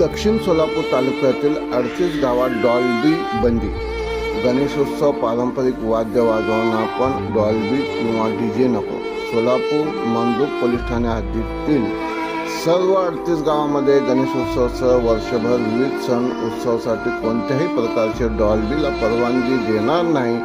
दक्षिण सोलापूर तालुक्यातील 38 गावात डॉल्बी बंदी। गणेशोत्सव पारंपरिक वाद्य वाजवणार पण डॉल्बी किंवा डीजे नको। सोलापूर मंद्रुप पोलीस ठाणे हद्दीतील सर्व 38 गावांमध्ये गणेशोत्सवासह वर्षभर विविध सण उत्सवासाठी कोणत्याही प्रकारचे डॉल्बीला परवानगी देणार नाही।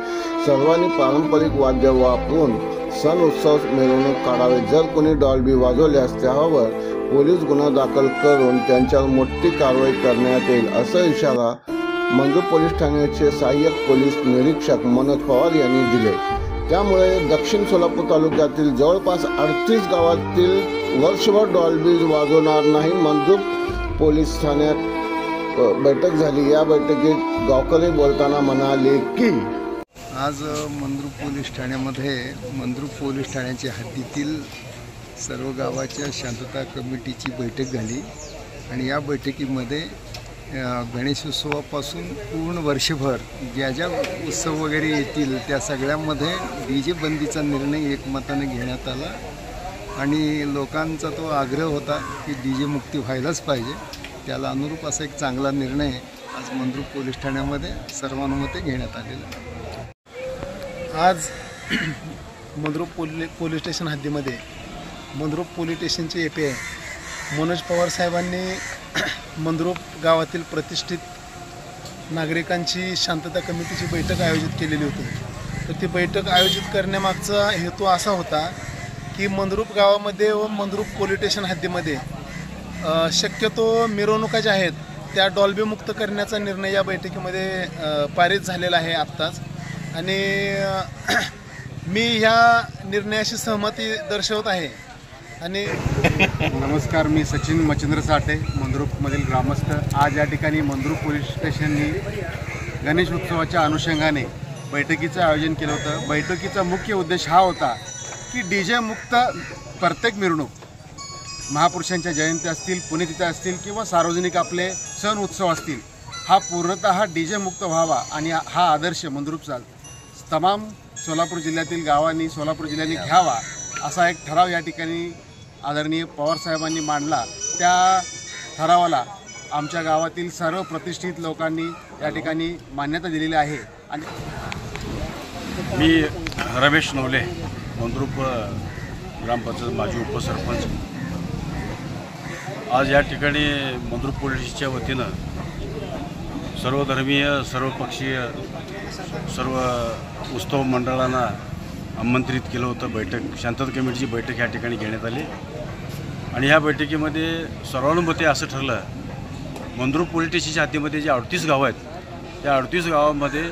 सर्वांनी पारंपरिक वाद्य वापरून सण उत्सव मिरवणूक काढावे। जर कोणी डॉल्बी वाजवल्यास त्यावर पोलीस गुन्हा दाखल करून त्यांच्यावर मोठी कारवाई करण्यात येईल, असा इशारा मंद्रुप पोलीस ठाण्याचे सहाय्यक पोलीस निरीक्षक मनोज पवार यांनी दिले। त्यामुळे दक्षिण सोलापूर तालुक्यातील जवळपास 38 गावातील वर्षभर डॉल्बी वाजवणार नाही। मंद्रुप पोलीस ठाण्यात बैठक झाली। या बैठकीत गावकरी बोलताना म्हणाले की आज मंद्रुप पोलीस ठाण्यामध्ये मंद्रुप पोलीस ठाण्याच्या हद्दीतील सर्व गावाच्या शांतता कमिटीची बैठक झाली आणि या बैठकीमध्ये गणेशोत्सवापासून पूर्ण वर्षभर ज्या उत्सव वगैरे येतील त्या सगळ्यामध्ये डीजे बंदीचा निर्णय एकमताने घेण्यात आला आणि लोकांचा तो आग्रह होता की डीजे मुक्ती व्हायलाच पाहिजे। त्याला अनुरूप असा एक चांगला निर्णय आज मंद्रुप पोलीस ठाण्यामध्ये सर्वानुमते घेण्यात आलेला। आज मंद्रुप पोलीस स्टेशन हद्दीमध्ये मंद्रुप पोलीस स्टेशनचे API मनोज पवार साहेबांनी मंद्रुप गावातील प्रतिष्ठित नागरिकांची शांतता कमिटीची बैठक आयोजित केलेली होती। तर ती बैठक आयोजित करण्यामागचा हेतू असा होता की मंद्रुप गावामध्ये व मंद्रुप पोलीस स्टेशन हद्दीमध्ये शक्यतो मिरवणुका ज्या आहेत त्या डॉल्बी मुक्त करण्याचा निर्णय या बैठकीमध्ये पारित झालेला आहे आत्ताच। आणि मी ह्या निर्णयाशी सहमती दर्शवत आहे। आणि नमस्कार, मी सचिन मच्छिंद्र साठे, मंद्रुपमधील ग्रामस्थ। आज या ठिकाणी मंद्रुप पोलीस स्टेशननी गणेश उत्सवाच्या अनुषंगाने बैठकीचं आयोजन केलं होतं। बैठकीचा मुख्य उद्देश हा होता की डीजे मुक्त प्रत्येक मिरवणूक, महापुरुषांच्या जयंती असतील, पुण्यतिथी असतील किंवा सार्वजनिक आपले सण उत्सव असतील, हा पूर्णतः डीजे मुक्त व्हावा आणि हा आदर्श मंद्रुपचा तमाम सोलापूर जिल्ह्यातील गावांनी, सोलापूर जिल्ह्याने घ्यावा असा एक ठराव या ठिकाणी आदरणीय पवार साहेबांनी मांडला। त्या ठरावाला आमच्या गावातील सर्व प्रतिष्ठित लोकांनी या ठिकाणी मान्यता दिलेली आहे। आणि मी रमेश नवले, मंद्रुप ग्रामपंचायत माजी उपसरपंच। आज या ठिकाणी मंद्रुप पोलीसच्या वतीनं सर्वधर्मीय, सर्वपक्षीय, सर्व उत्सव मंडळांना आमंत्रित केलं होतं। बैठक, शांतता कमिटीची बैठक या ठिकाणी घेण्यात आली आणि ह्या बैठकीमध्ये सर्वानुमते असं ठरलं, मंद्रुप पोलीस स्टेशनच्या हद्दीमध्ये जे 38 गावं आहेत त्या 38 गावामध्ये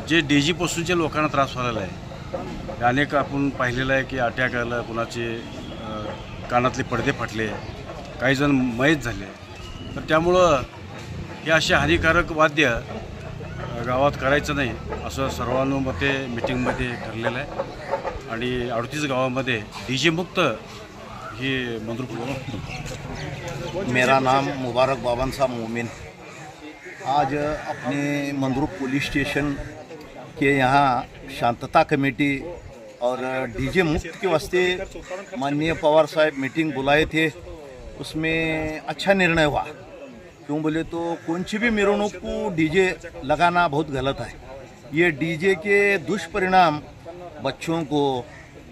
जे DG-पासूनच्या लोकांना त्रास व्हायला आहे, अनेक आपण पाहिलेलं आहे की अटॅक आलं, कुणाचे कानातले पडदे फाटले, काही जण मयत झाले। तर त्यामुळं हे असे हानिकारक वाद्य गावात करायचं नाही असं सर्वानुमते मीटिंगमध्ये ठरलेलं आहे आणि 38 गावामध्ये डीजे मुक्त ही मंद्रुप। मेरा नाम मुबारक बाबन साहब मोमिन। आज अपने मंद्रुप पुलिस स्टेशन के यहाँ शांतता कमेटी और डीजे मुक्त के वास्ते माननीय पवार साहब मीटिंग बुलाए थे। उसमें अच्छा निर्णय हुआ। क्यों बोले तो कौन सी भी मिरवणूक को डीजे लगाना बहुत गलत है। ये डीजे के दुष्परिणाम बच्चों को,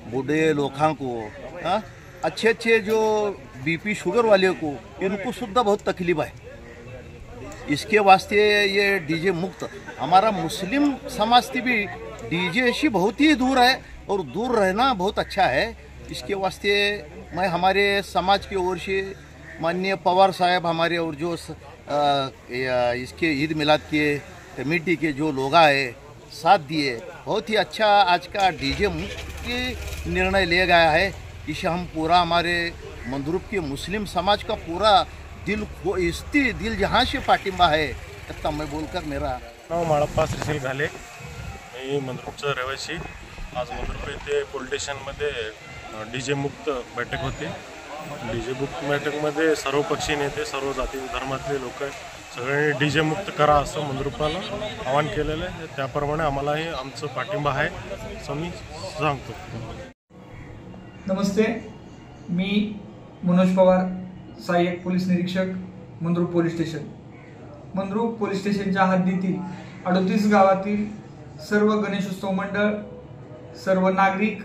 बूढ़े लोगों को, अच्छे अच्छे जो BP शुगर वाले को, इनको सुद्धा बहुत तकलीफ है। इसके वास्ते ये डीजे मुक्त, हमारा मुस्लिम समाज से भी डीजे से बहुत ही दूर है और दूर रहना बहुत अच्छा है। इसके वास्ते मैं हमारे समाज की ओर से माननीय पवार साहब हमारे और जो इसके ईद मिलाद के कमेटी के जो लोग आए साथ दिए, बहुत ही अच्छा आज का डीजे मुक्त के निर्णय लिया गया है। इसे हम पूरा हमारे मंद्रुप के मुस्लिम समाज का पूरा दिल जहाँ से पाठिंबा है। इतना मैं बोलकर मेरा नाव माळप्पा श्रीशील घाले, मी मंद्रुपचा रहिवासी। आज मंद्रुप येथे पोलीस स्टेशनमध्ये डीजे मुक्त बैठक होती। डीजे मुक्त बैठकमध्ये सर्वपक्षीय नेते, सर्व जाती धर्मातले लोक सगळ्यांनी डीजे मुक्त करा असं मंद्रुपाला आवाहन केलेलं आहे। त्याप्रमाणे आम्हालाही आमचं पाठिंबा आहे असं मी सांगतो। नमस्ते, मी मनोज पवार, सहाय्यक पोलीस निरीक्षक Mandrup police station. Mandrup police स्टेशनच्या हद्दीतील 38 गावातील सर्व गणेशोत्सव मंडळ, सर्व नागरिक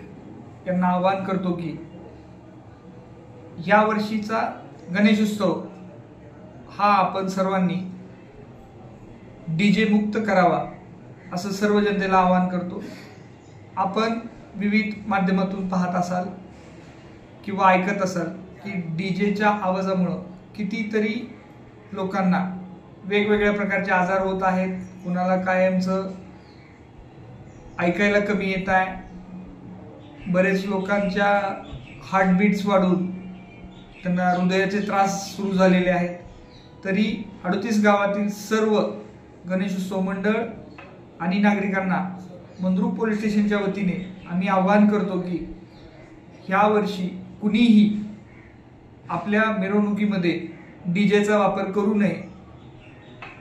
यांना आवाहन करतो की या वर्षीचा गणेशोत्सव हा आपण सर्वांनी डीजे मुक्त करावा असं सर्व जनतेला आवाहन करतो. आपण विविध माध्यमातून पाहत असाल किंवा ऐकत असाल की डीजेच्या आवाजामुळं कितीतरी लोकांना वेगवेगळ्या प्रकारचे आजार होत आहेत. कुणाला कायमचं ऐकायला कमी येत आहे, बरेच लोकांच्या हार्टबीट्स वाढून त्यांना हृदयाचे त्रास सुरू झालेले आहेत. तरी 38 गावातील सर्व गणेशोत्सव मंडळ आणि नागरिकांना मंद्रुप पोलीस स्टेशनच्या वतीने आम्ही आवाहन करतो की ह्या वर्षी कुणीही आपल्या मिरवणुकीमध्ये डीजेचा वापर करू नये.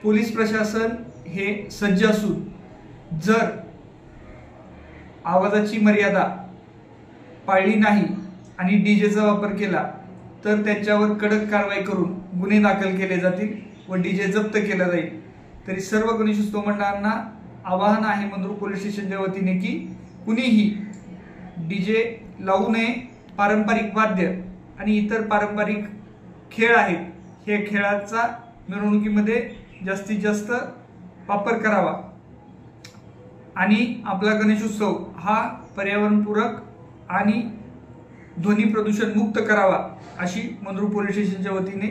पोलीस प्रशासन हे सज्ज असून जर आवाजाची मर्यादा पाळली नाही आणि डीजेचा वापर केला तर त्यांच्यावर कडक कारवाई करून गुन्हे दाखल केले जातील व डीजे जप्त केला जाईल. तरी सर्व गणेशोत्सव मंडळांना आवाहन आहे मंद्रुप पोलीस स्टेशनच्या वतीने की कुणीही डीजे लावू नये. पारंपरिक वाद्य आणि इतर पारंपरिक खेळ आहेत, हे खेळाचा मिरवणुकीमध्ये जास्तीत जास्त वापर करावा आणि आपला गणेशोत्सव हा पर्यावरणपूरक आणि ध्वनी प्रदूषण मुक्त करावा अशी मंद्रुप पोलीस स्टेशनच्या वतीने